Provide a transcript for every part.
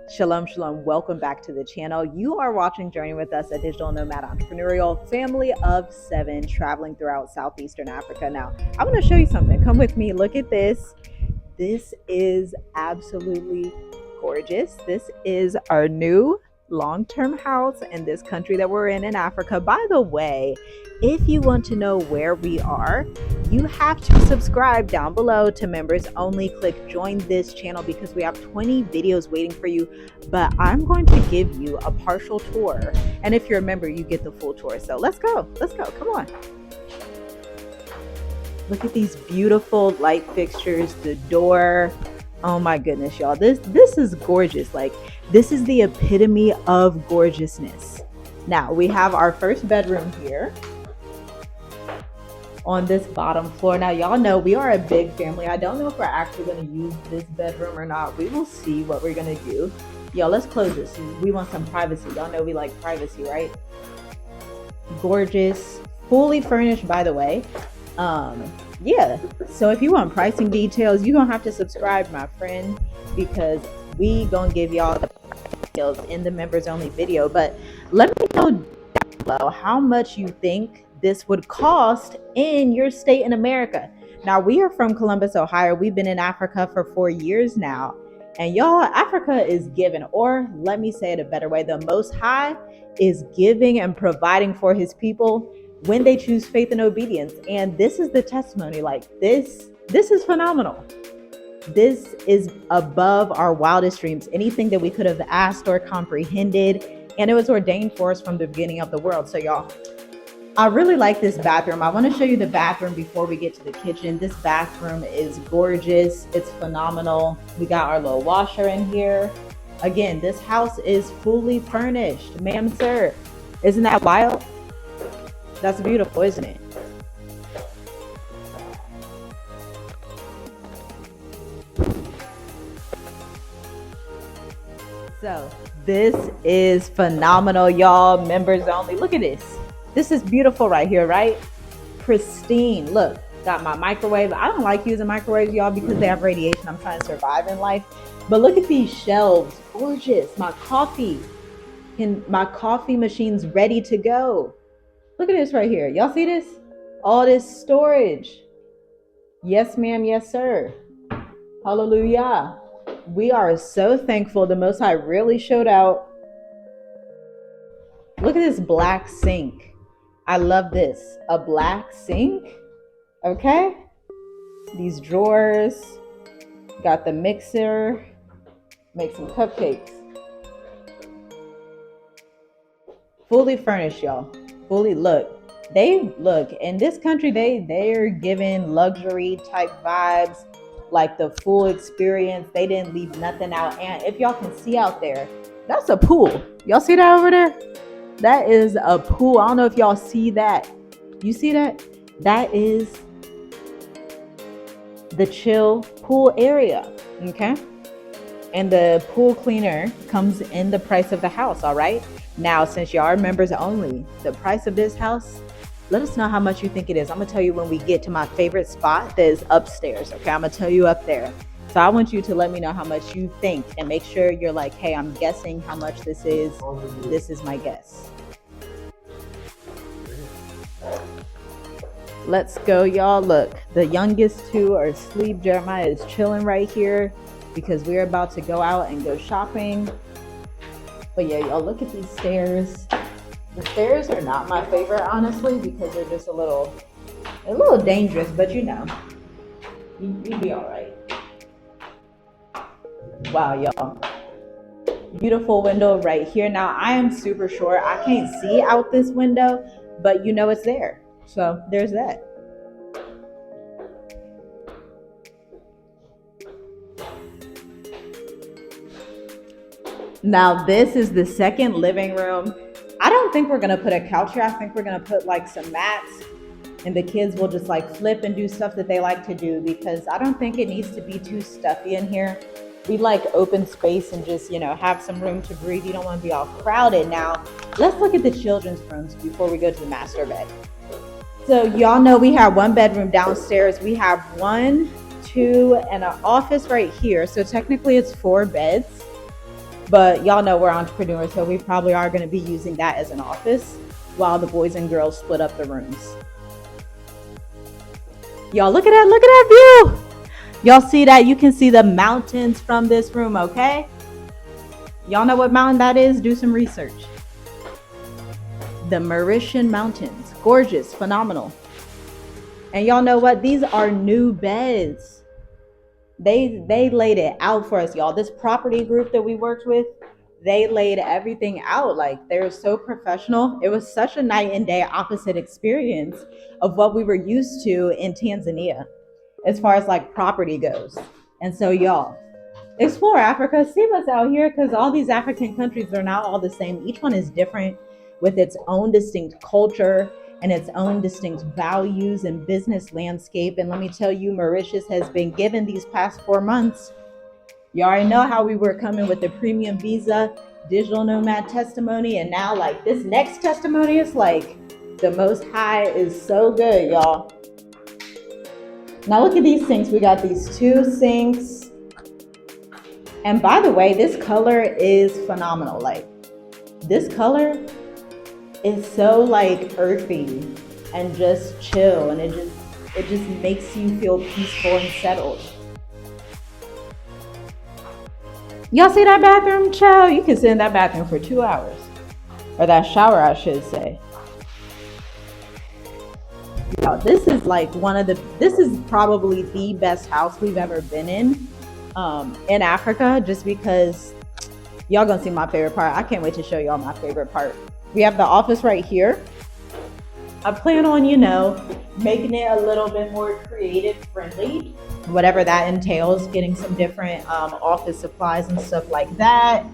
Shalom, shalom. Welcome back to the channel. You are watching Journey with Us, a digital nomad entrepreneurial family of 7 traveling throughout Southeastern Africa. Now, I want to show you something. Come with me. Look at this. This is absolutely gorgeous. This is our new long-term house in this country that we're in Africa. By the way, if you want to know where we are, you have to subscribe down below to members only. Click join this channel because we have 20 videos waiting for you, but I'm going to give you a partial tour, and if you're a member you get the full tour. So let's go, come on. Look at these beautiful light fixtures, the door. Oh my goodness, y'all, this is gorgeous. Like, this is the epitome of gorgeousness. Now we have our first bedroom here on this bottom floor. Now, y'all know we are a big family. I don't know if we're actually going to use this bedroom or not. We will see what we're going to do. Y'all, let's close this. We want some privacy. Y'all know we like privacy, right? Gorgeous, fully furnished, by the way. Yeah, so if you want pricing details, you're gonna have to subscribe, my friend, because we gonna give y'all the details in the members only video. But let me know down below how much you think this would cost in your state in America. Now, we are from Columbus, Ohio. We've been in Africa for 4 years now, and y'all, Africa is giving, or let me say it a better way, the Most High is giving and providing for his people when they choose faith and obedience. And this is the testimony. Like, this is phenomenal. This is above our wildest dreams, anything that we could have asked or comprehended, and it was ordained for us from the beginning of the world. So y'all, I really like this bathroom. I want to show you the bathroom before we get to the kitchen. This bathroom is gorgeous. It's phenomenal. We got our little washer in here. Again, this house is fully furnished, ma'am, sir. Isn't that wild? That's beautiful, isn't it? So this is phenomenal, y'all. Members only. Look at this. This is beautiful right here, right? Pristine. Look, got my microwave. I don't like using microwaves, y'all, because they have radiation. I'm trying to survive in life. But look at these shelves. Gorgeous. My coffee machine's ready to go. Look at this right here. Y'all see this? All this storage. Yes, ma'am. Yes, sir. Hallelujah. We are so thankful. The Most High really showed out. Look at this black sink. I love this. A black sink. Okay. These drawers. Got the mixer. Make some cupcakes. Fully furnished, y'all. Fully look in this country, they're giving luxury type vibes, like the full experience. They didn't leave nothing out. And if y'all can see out there, that's a pool. Y'all see that over there? That is a pool. I don't know if y'all see that. You see that? That is the chill pool area. Okay, and the pool cleaner comes in the price of the house. All right, now, since y'all are members only, the price of this house, let us know how much you think it is. I'm gonna tell you when we get to my favorite spot that is upstairs. Okay, I'm gonna tell you up there. So I want you to let me know how much you think, and make sure you're like, hey, I'm guessing how much this is. This is my guess. Let's go, y'all. Look, the youngest two are asleep. Jeremiah is chilling right here because we're about to go out and go shopping. But yeah, y'all, look at these stairs. The stairs are not my favorite, honestly, because they're just a little dangerous, but you know, you'd be all right. Wow, y'all. Beautiful window right here. Now, I am super short. I can't see out this window, but you know it's there. So there's that. Now, this is the second living room. I don't think we're gonna put a couch here. I think we're gonna put like some mats, and the kids will just like flip and do stuff that they like to do, because I don't think it needs to be too stuffy in here. We like open space and just, you know, have some room to breathe. You don't want to be all crowded. Now, let's look at the children's rooms before we go to the master bed. So y'all know we have one bedroom downstairs. We have 1, 2, and an office right here. So technically it's 4 beds. But y'all know we're entrepreneurs, so we probably are going to be using that as an office while the boys and girls split up the rooms. Y'all look at that view. Y'all see that? You can see the mountains from this room, okay? Y'all know what mountain that is? Do some research. The Mauritian mountains. Gorgeous, phenomenal. And y'all know what? These are new beds. They laid it out for us, y'all. This property group that we worked with, they laid everything out. Like, they're so professional. It was such a night and day opposite experience of what we were used to in Tanzania as far as like property goes. And so y'all, explore Africa, see what's out here, because all these African countries are not all the same. Each one is different with its own distinct culture and its own distinct values and business landscape. And let me tell you, Mauritius has been given these past 4 months. You already know how we were coming with the premium visa, digital nomad testimony, and now like this next testimony is like the Most High is so good, y'all. Now look at these sinks. We got these 2 sinks. And by the way, this color is phenomenal. Like, this color is so like earthy and just chill, and it just makes you feel peaceful and settled. Y'all see that bathroom, child? You can sit in that bathroom for 2 hours. Or that shower, I should say. Yo, this is like this is probably the best house we've ever been in Africa, just because y'all gonna see my favorite part. I can't wait to show y'all my favorite part. We have the office right here. I plan on, making it a little bit more creative friendly, whatever that entails, getting some different office supplies and stuff like that.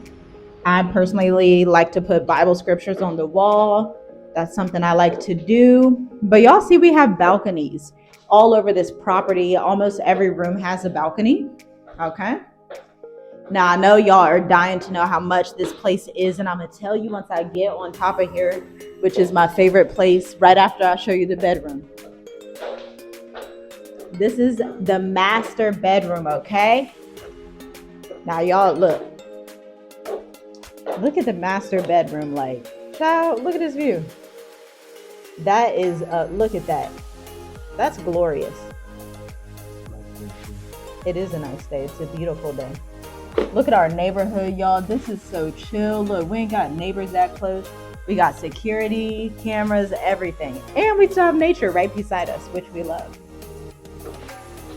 I personally like to put Bible scriptures on the wall. That's something I like to do. But y'all see we have balconies all over this property. Almost every room has a balcony. Okay. Now I know y'all are dying to know how much this place is, and I'm gonna tell you once I get on top of here, which is my favorite place, right after I show you the bedroom. This is the master bedroom, okay? Now y'all look at the master bedroom. Like, child, look at this view. That is look at that. That's glorious. It is a nice day. It's a beautiful day. Look at our neighborhood, y'all. This is so chill. Look, we ain't got neighbors that close. We got security, cameras, everything. And we still have nature right beside us, which we love.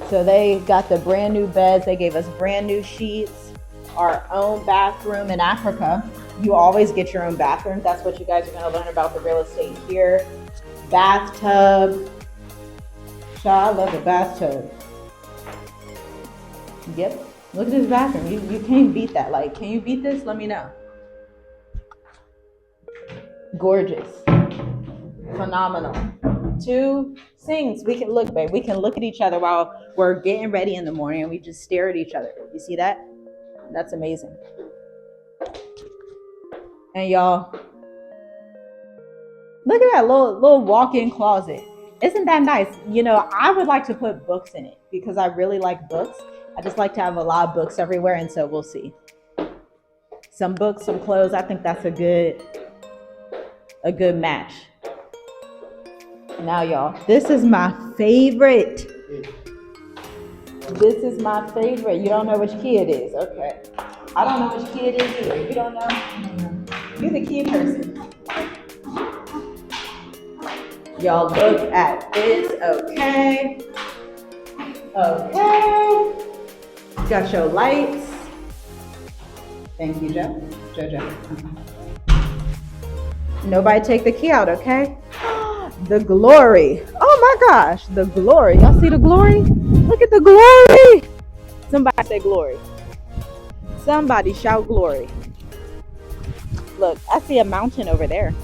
So they got the brand new beds. They gave us brand new sheets, our own bathroom. In Africa, you always get your own bathroom. That's what you guys are going to learn about the real estate here. Bathtub. Child, I love the bathtub. Yep. Look at this bathroom. You can't beat that. Like, can you beat this? Let me know. Gorgeous. Phenomenal. 2 sinks. We can look, babe. We can look at each other while we're getting ready in the morning, and we just stare at each other. You see that? That's amazing. And y'all, look at that little walk-in closet. Isn't that nice? I would like to put books in it because I really like books. I just like to have a lot of books everywhere, and so we'll see. Some books, some clothes. I think that's a good match. Now, y'all, this is my favorite. This is my favorite. You don't know which key it is. Okay. I don't know which key it is either. You don't know? You're the key person. Y'all look at this. Okay. Okay. Got your lights. Thank you, Jojo. Nobody take the key out, okay? The glory. Oh my gosh, the glory. Y'all see the glory? Look at the glory. Somebody say glory. Somebody shout glory. Look, I see a mountain over there.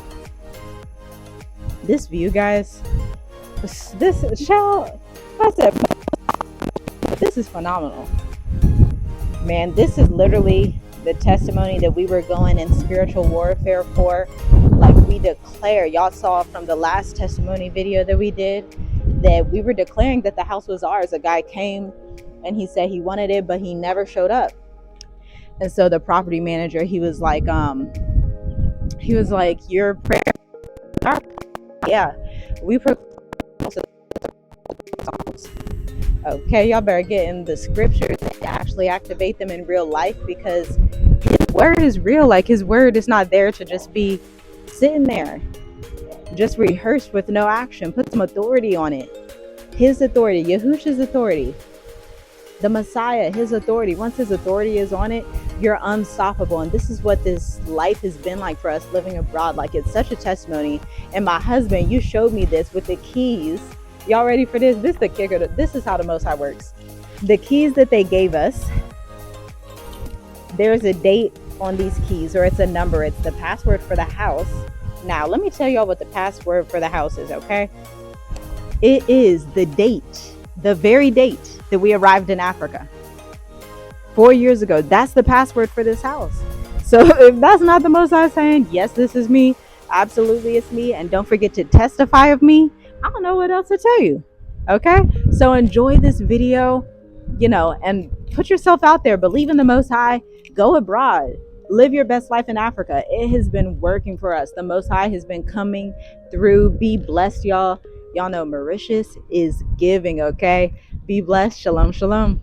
This view, guys. This is phenomenal. Man, this is literally the testimony that we were going in spiritual warfare for. Like, we declare, y'all saw from the last testimony video that we did, that we were declaring that the house was ours. A guy came and he said he wanted it, but he never showed up. And so the property manager, he was like, your prayer, yeah, we proclaim. Okay, y'all better get in the scriptures and actually activate them in real life, because his word is real. Like, his word is not there to just be sitting there, just rehearsed with no action. Put some authority on it. His authority, Yahushua's authority, the Messiah, his authority. Once his authority is on it, you're unstoppable. And this is what this life has been like for us living abroad. Like, it's such a testimony. And my husband, you showed me this with the keys. Y'all ready for this? This is the kicker. This is how the Most High works. The keys that they gave us, there's a date on these keys, or it's a number. It's the password for the house. Now, let me tell y'all what the password for the house is, okay? It is the date, the very date that we arrived in Africa 4 years ago. That's the password for this house. So if that's not the Most High saying, yes, this is me, absolutely it's me, and don't forget to testify of me, I don't know what else to tell you. Okay, so enjoy this video, and put yourself out there. Believe in the Most High. Go abroad. Live your best life in Africa. It has been working for us. The Most High has been coming through. Be blessed, y'all. Y'all know Mauritius is giving, okay? Be blessed. Shalom, shalom.